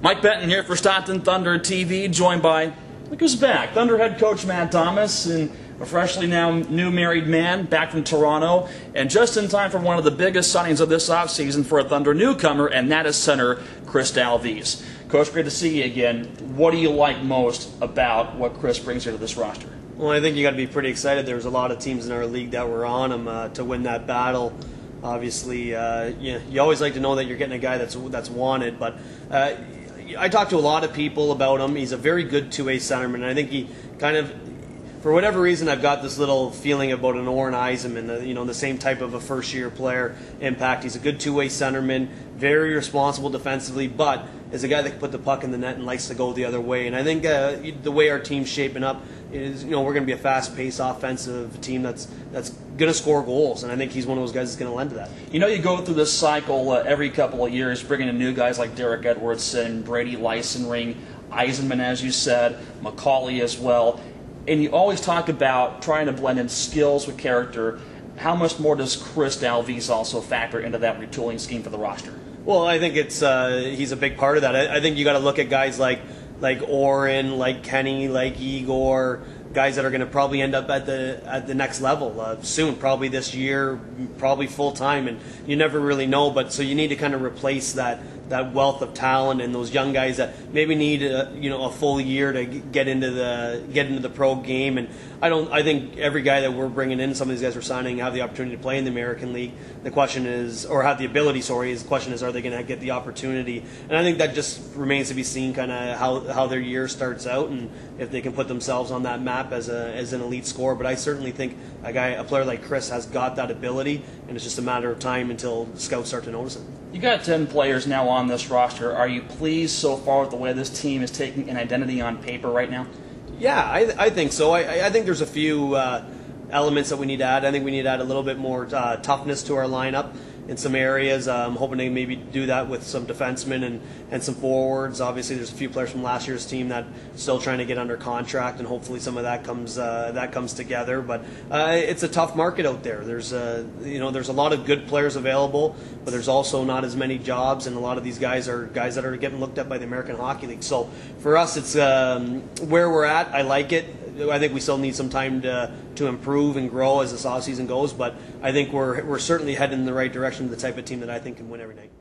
Mike Benton here for Stockton Thunder TV, joined by, look who's back, Thunder head coach Matt Thomas, and a freshly now new married man back from Toronto, and just in time for one of the biggest signings of this offseason for a Thunder newcomer, and that is center Chris Dalvies. Coach, great to see you again. What do you like most about what Chris brings here to this roster? Well, I think you got to be pretty excited. There's a lot of teams in our league that were on him to win that battle. Obviously, you always like to know that you're getting a guy that's wanted, but I talked to a lot of people about him. He's a very good two-way centerman, and I think he kind of, for whatever reason, I've got this little feeling about an Oren Eisenman, the same type of a first-year player impact. He's a good two-way centerman, very responsible defensively, but is a guy that can put the puck in the net and likes to go the other way. And I think the way our team's shaping up is, we're going to be a fast-paced offensive team that's going to score goals, and I think he's one of those guys that's going to lend to that. You go through this cycle every couple of years, bringing in new guys like Derek Edwardson, Brady Lysenring, Eisenman, as you said, McCauley as well, and you always talk about trying to blend in skills with character. How much more does Chris Dalvies also factor into that retooling scheme for the roster? Well, I think he's a big part of that. I think you got to look at guys like Oren, like Kenny, like Igor, guys that are going to probably end up at the next level soon, probably this year, probably full time, and you never really know. But so you need to kind of replace that wealth of talent and those young guys that maybe need a full year to get into the pro game. And I think every guy that we're bringing in, some of these guys we're signing, have the opportunity to play in the American League. The question is, or have the ability. Sorry, the question is, are they going to get the opportunity? And I think that just remains to be seen, kind of how their year starts out, and if they can put themselves on that map as an elite scorer. But I certainly think a player like Chris has got that ability, and it's just a matter of time until scouts start to notice it. You got 10 players now on this roster. Are you pleased so far with the way this team is taking an identity on paper right now? Yeah, I think so. I think there's a few elements that we need to add. I think we need to add a little bit more toughness to our lineup in some areas. I'm hoping to maybe do that with some defensemen and some forwards. Obviously, there's a few players from last year's team that still trying to get under contract, and hopefully some of that comes together. But it's a tough market out there. There's a lot of good players available, but there's also not as many jobs, and a lot of these guys are guys that are getting looked at by the American Hockey League. So for us, it's where we're at. I like it. I think we still need some time to improve and grow as this offseason goes, but I think we're certainly heading in the right direction to the type of team that I think can win every night.